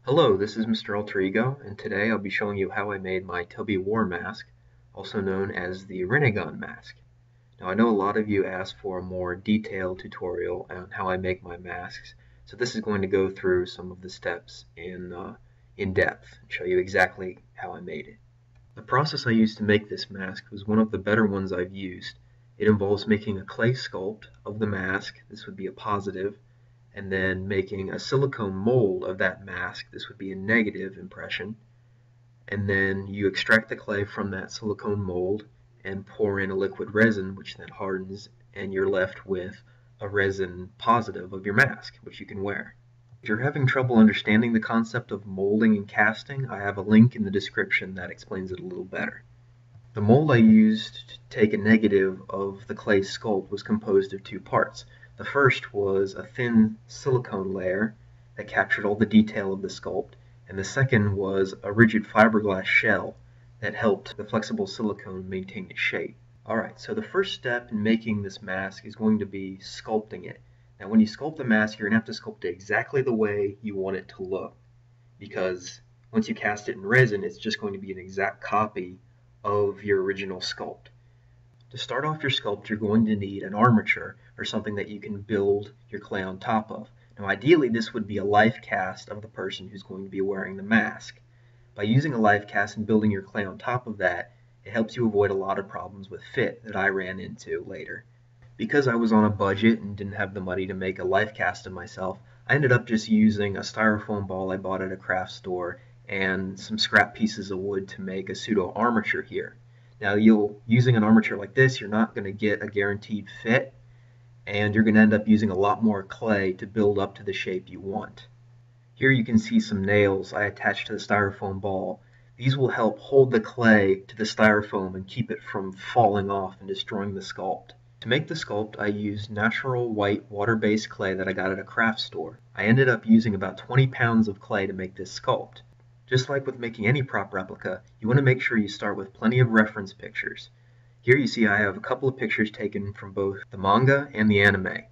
Hello, this is Mr. Alter Ego, and today I'll be showing you how I made my Tobi war mask, also known as the Renegon mask. Now I know a lot of you asked for a more detailed tutorial on how I make my masks, so this is going to go through some of the steps in depth and show you exactly how I made it. The process I used to make this mask was one of the better ones I've used. It involves making a clay sculpt of the mask, this would be a positive, and then making a silicone mold of that mask, this would be a negative impression, and then you extract the clay from that silicone mold and pour in a liquid resin, which then hardens, and you're left with a resin positive of your mask, which you can wear. If you're having trouble understanding the concept of molding and casting, I have a link in the description that explains it a little better. The mold I used to take a negative of the clay sculpt was composed of two parts. The first was a thin silicone layer that captured all the detail of the sculpt, and the second was a rigid fiberglass shell that helped the flexible silicone maintain its shape. Alright, so the first step in making this mask is going to be sculpting it. Now when you sculpt the mask, you're going to have to sculpt it exactly the way you want it to look, because once you cast it in resin, it's just going to be an exact copy of your original sculpt. To start off your sculpt, you're going to need an armature, or something that you can build your clay on top of. Now ideally this would be a life cast of the person who's going to be wearing the mask. By using a life cast and building your clay on top of that, it helps you avoid a lot of problems with fit that I ran into later. Because I was on a budget and didn't have the money to make a life cast of myself, I ended up just using a styrofoam ball I bought at a craft store and some scrap pieces of wood to make a pseudo armature here. Now using an armature like this, you're not going to get a guaranteed fit, and you're going to end up using a lot more clay to build up to the shape you want. Here you can see some nails I attached to the styrofoam ball. These will help hold the clay to the styrofoam and keep it from falling off and destroying the sculpt. To make the sculpt, I used natural white water-based clay that I got at a craft store. I ended up using about 20 pounds of clay to make this sculpt. Just like with making any prop replica, you want to make sure you start with plenty of reference pictures. Here you see I have a couple of pictures taken from both the manga and the anime.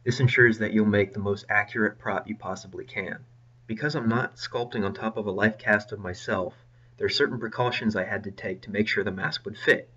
This ensures that you'll make the most accurate prop you possibly can. Because I'm not sculpting on top of a life cast of myself, there are certain precautions I had to take to make sure the mask would fit.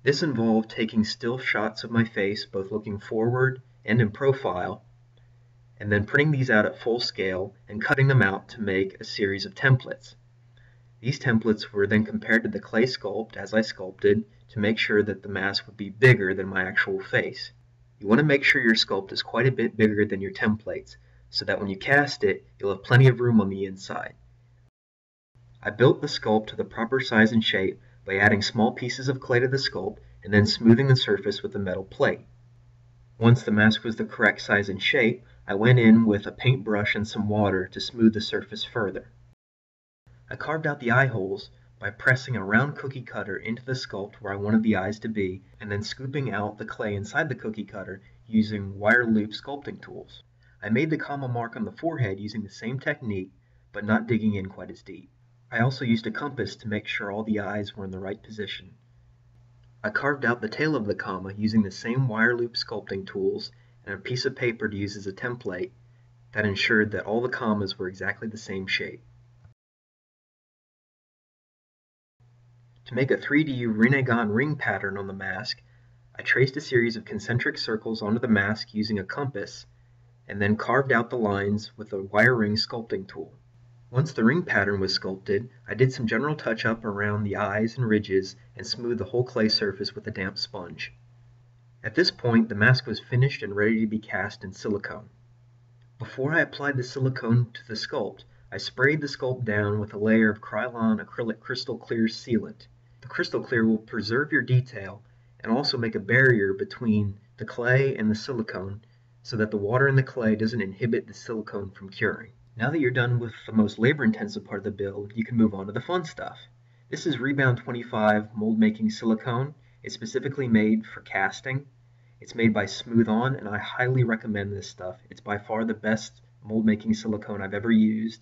This involved taking still shots of my face, both looking forward and in profile, and then printing these out at full scale and cutting them out to make a series of templates. These templates were then compared to the clay sculpt as I sculpted to make sure that the mask would be bigger than my actual face. You want to make sure your sculpt is quite a bit bigger than your templates, so that when you cast it, you'll have plenty of room on the inside. I built the sculpt to the proper size and shape by adding small pieces of clay to the sculpt and then smoothing the surface with a metal plate. Once the mask was the correct size and shape, I went in with a paintbrush and some water to smooth the surface further. I carved out the eye holes by pressing a round cookie cutter into the sculpt where I wanted the eyes to be, and then scooping out the clay inside the cookie cutter using wire loop sculpting tools. I made the comma mark on the forehead using the same technique, but not digging in quite as deep. I also used a compass to make sure all the eyes were in the right position. I carved out the tail of the comma using the same wire loop sculpting tools and a piece of paper to use as a template that ensured that all the commas were exactly the same shape. To make a 3D Renegon ring pattern on the mask, I traced a series of concentric circles onto the mask using a compass, and then carved out the lines with a wire ring sculpting tool. Once the ring pattern was sculpted, I did some general touch-up around the eyes and ridges and smoothed the whole clay surface with a damp sponge. At this point, the mask was finished and ready to be cast in silicone. Before I applied the silicone to the sculpt, I sprayed the sculpt down with a layer of Krylon acrylic crystal clear sealant. The crystal clear will preserve your detail and also make a barrier between the clay and the silicone so that the water in the clay doesn't inhibit the silicone from curing. Now that you're done with the most labor-intensive part of the build, you can move on to the fun stuff. This is Rebound 25 mold making silicone. It's specifically made for casting. It's made by Smooth On, and I highly recommend this stuff. It's by far the best mold making silicone I've ever used.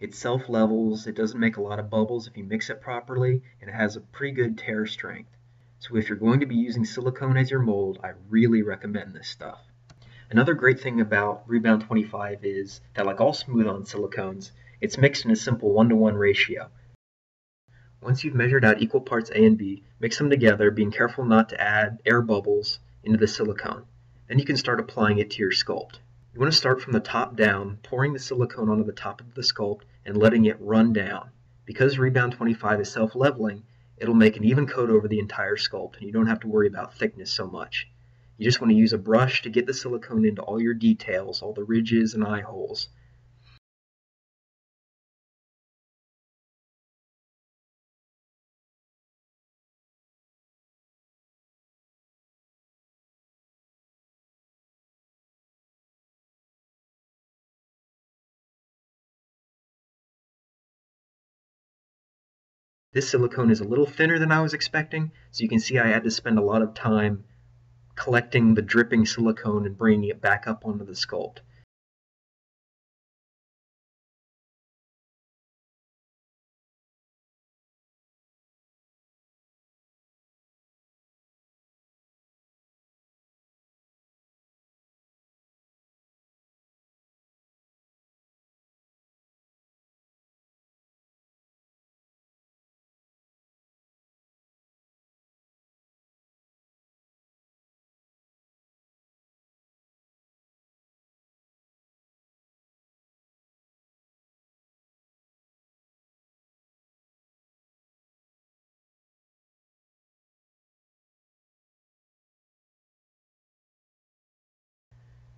It self-levels, it doesn't make a lot of bubbles if you mix it properly, and it has a pretty good tear strength. So if you're going to be using silicone as your mold, I really recommend this stuff. Another great thing about Rebound 25 is that, like all smooth-on silicones, it's mixed in a simple 1-to-1 ratio. Once you've measured out equal parts A and B, mix them together, being careful not to add air bubbles into the silicone. Then you can start applying it to your sculpt. You want to start from the top down, pouring the silicone onto the top of the sculpt and letting it run down. Because Rebound 25 is self-leveling, it'll make an even coat over the entire sculpt, and you don't have to worry about thickness so much. You just want to use a brush to get the silicone into all your details, all the ridges and eye holes. This silicone is a little thinner than I was expecting, so you can see I had to spend a lot of time collecting the dripping silicone and bringing it back up onto the sculpt.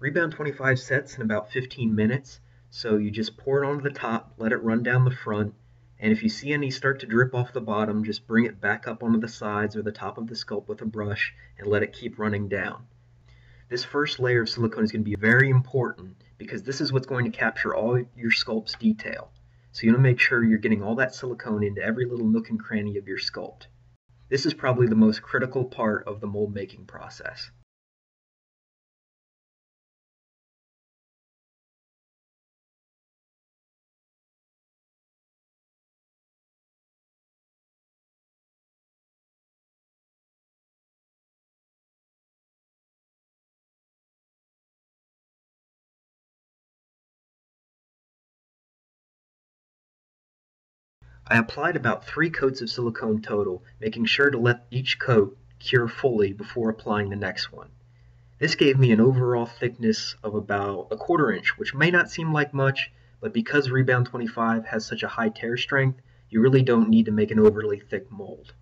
Rebound 25 sets in about 15 minutes, so you just pour it onto the top, let it run down the front, and if you see any start to drip off the bottom, just bring it back up onto the sides or the top of the sculpt with a brush and let it keep running down. This first layer of silicone is going to be very important because this is what's going to capture all your sculpt's detail. So you want to make sure you're getting all that silicone into every little nook and cranny of your sculpt. This is probably the most critical part of the mold making process. I applied about 3 coats of silicone total, making sure to let each coat cure fully before applying the next one. This gave me an overall thickness of about a 1/4 inch, which may not seem like much, but because Rebound 25 has such a high tear strength, you really don't need to make an overly thick mold.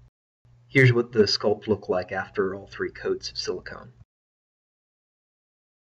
Here's what the sculpt looked like after all 3 coats of silicone.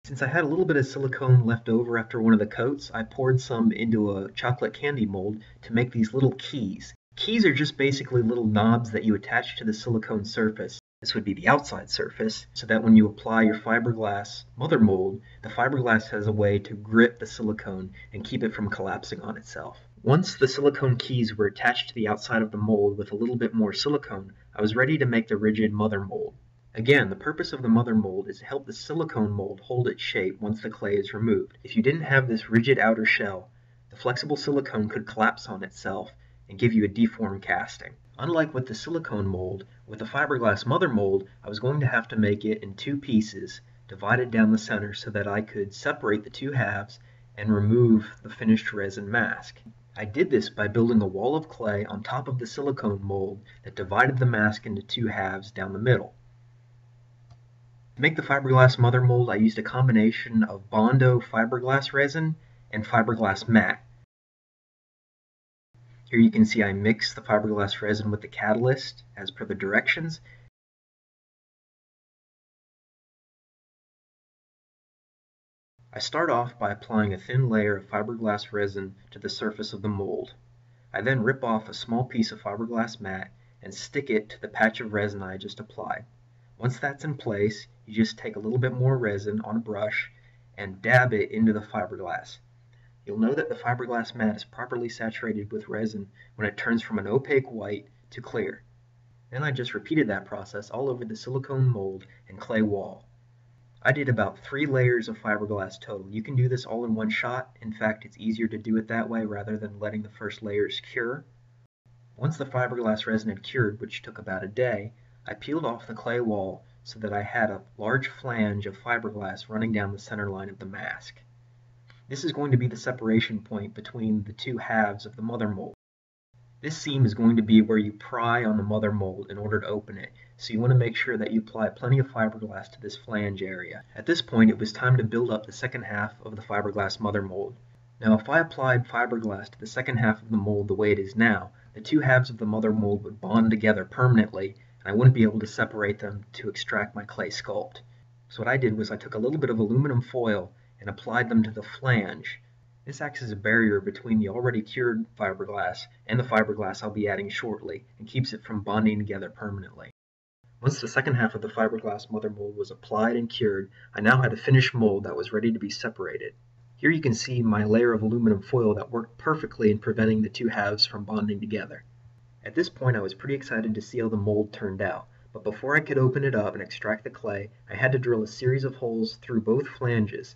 Since I had a little bit of silicone left over after one of the coats, I poured some into a chocolate candy mold to make these little keys. Keys are just basically little knobs that you attach to the silicone surface. This would be the outside surface, so that when you apply your fiberglass mother mold, the fiberglass has a way to grip the silicone and keep it from collapsing on itself. Once the silicone keys were attached to the outside of the mold with a little bit more silicone, I was ready to make the rigid mother mold. Again, the purpose of the mother mold is to help the silicone mold hold its shape once the clay is removed. If you didn't have this rigid outer shell, the flexible silicone could collapse on itself and give you a deformed casting. Unlike with the silicone mold, with the fiberglass mother mold, I was going to have to make it in 2 pieces, divided down the center so that I could separate the 2 halves and remove the finished resin mask. I did this by building a wall of clay on top of the silicone mold that divided the mask into 2 halves down the middle. To make the fiberglass mother mold, I used a combination of Bondo fiberglass resin and fiberglass mat. Here you can see I mix the fiberglass resin with the catalyst as per the directions. I start off by applying a thin layer of fiberglass resin to the surface of the mold. I then rip off a small piece of fiberglass mat and stick it to the patch of resin I just applied. Once that's in place, you just take a little bit more resin on a brush and dab it into the fiberglass. You'll know that the fiberglass mat is properly saturated with resin when it turns from an opaque white to clear. Then I just repeated that process all over the silicone mold and clay wall. I did about 3 layers of fiberglass total. You can do this all in one shot. In fact, it's easier to do it that way rather than letting the first layers cure. Once the fiberglass resin had cured, which took about a day, I peeled off the clay wall so that I had a large flange of fiberglass running down the center line of the mask. This is going to be the separation point between the two halves of the mother mold. This seam is going to be where you pry on the mother mold in order to open it, so you want to make sure that you apply plenty of fiberglass to this flange area. At this point, it was time to build up the second half of the fiberglass mother mold. Now, if I applied fiberglass to the second half of the mold the way it is now, the two halves of the mother mold would bond together permanently, and I wouldn't be able to separate them to extract my clay sculpt. So what I did was I took a little bit of aluminum foil and applied them to the flange. This acts as a barrier between the already cured fiberglass and the fiberglass I'll be adding shortly, and keeps it from bonding together permanently. Once the second half of the fiberglass mother mold was applied and cured, I now had a finished mold that was ready to be separated. Here you can see my layer of aluminum foil that worked perfectly in preventing the two halves from bonding together. At this point I was pretty excited to see how the mold turned out, but before I could open it up and extract the clay, I had to drill a series of holes through both flanges.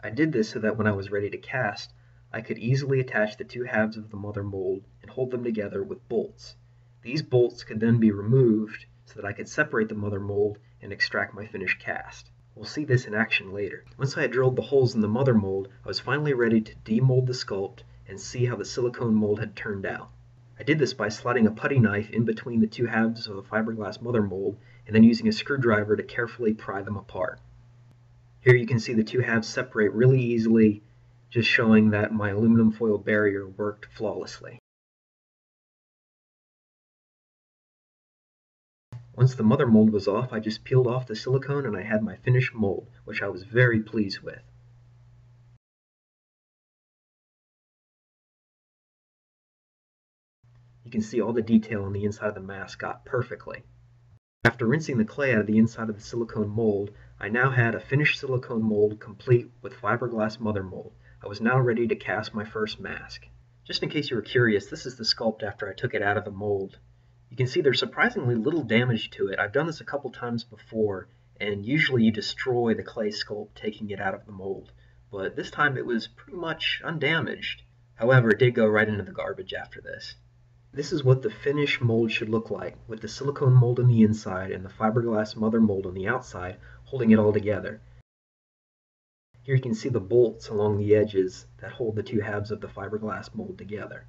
I did this so that when I was ready to cast, I could easily attach the two halves of the mother mold and hold them together with bolts. These bolts could then be removed so that I could separate the mother mold and extract my finished cast. We'll see this in action later. Once I had drilled the holes in the mother mold, I was finally ready to demold the sculpt and see how the silicone mold had turned out. I did this by sliding a putty knife in between the two halves of the fiberglass mother mold and then using a screwdriver to carefully pry them apart. Here you can see the two halves separate really easily, just showing that my aluminum foil barrier worked flawlessly. Once the mother mold was off, I just peeled off the silicone and I had my finished mold, which I was very pleased with. You can see all the detail on the inside of the mask got perfectly. After rinsing the clay out of the inside of the silicone mold, I now had a finished silicone mold complete with fiberglass mother mold. I was now ready to cast my first mask. Just in case you were curious, this is the sculpt after I took it out of the mold. You can see there's surprisingly little damage to it. I've done this a couple times before, and usually you destroy the clay sculpt taking it out of the mold, but this time it was pretty much undamaged. However, it did go right into the garbage after this. This is what the finished mold should look like, with the silicone mold on the inside and the fiberglass mother mold on the outside, holding it all together. Here you can see the bolts along the edges that hold the two halves of the fiberglass mold together.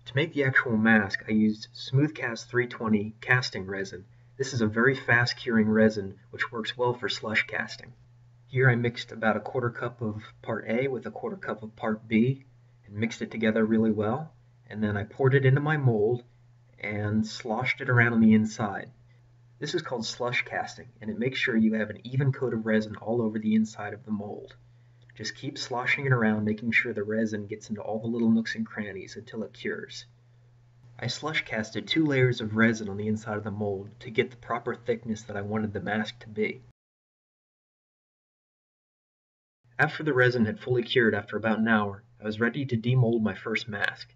To make the actual mask, I used Smoothcast 320 casting resin. This is a very fast curing resin which works well for slush casting. Here I mixed about a quarter cup of part A with a quarter cup of part B and mixed it together really well. And then I poured it into my mold and sloshed it around on the inside. This is called slush casting, and it makes sure you have an even coat of resin all over the inside of the mold. Just keep sloshing it around, making sure the resin gets into all the little nooks and crannies until it cures. I slush casted 2 layers of resin on the inside of the mold to get the proper thickness that I wanted the mask to be. After the resin had fully cured after about an hour, I was ready to demold my first mask.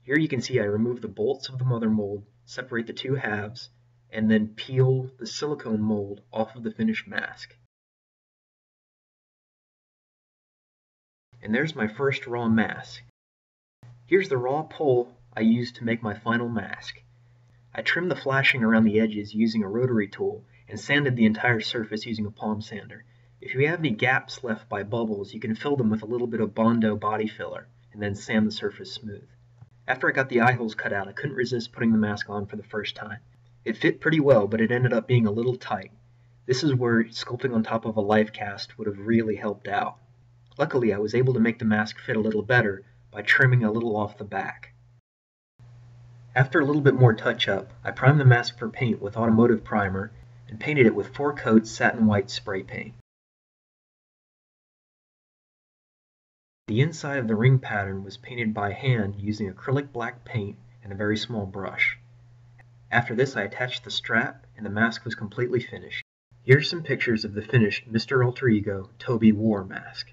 Here you can see I remove the bolts of the mother mold, separate the two halves, and then peel the silicone mold off of the finished mask. And there's my first raw mask. Here's the raw pole I used to make my final mask. I trimmed the flashing around the edges using a rotary tool and sanded the entire surface using a palm sander. If you have any gaps left by bubbles, you can fill them with a little bit of Bondo body filler and then sand the surface smooth. After I got the eye holes cut out, I couldn't resist putting the mask on for the first time. It fit pretty well, but it ended up being a little tight. This is where sculpting on top of a life cast would have really helped out. Luckily, I was able to make the mask fit a little better by trimming a little off the back. After a little bit more touch-up, I primed the mask for paint with automotive primer and painted it with 4 coats satin white spray paint. The inside of the ring pattern was painted by hand using acrylic black paint and a very small brush. After this, I attached the strap and the mask was completely finished. Here's some pictures of the finished Mr. Alter Ego Tobi War mask.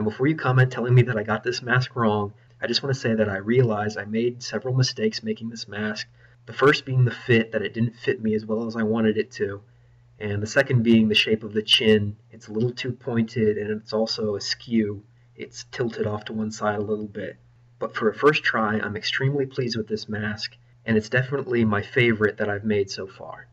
And before you comment telling me that I got this mask wrong, I just want to say that I realized I made several mistakes making this mask. The first being the fit, that it didn't fit me as well as I wanted it to. And the second being the shape of the chin. It's a little too pointed and it's also askew. It's tilted off to one side a little bit. But for a first try, I'm extremely pleased with this mask, and it's definitely my favorite that I've made so far.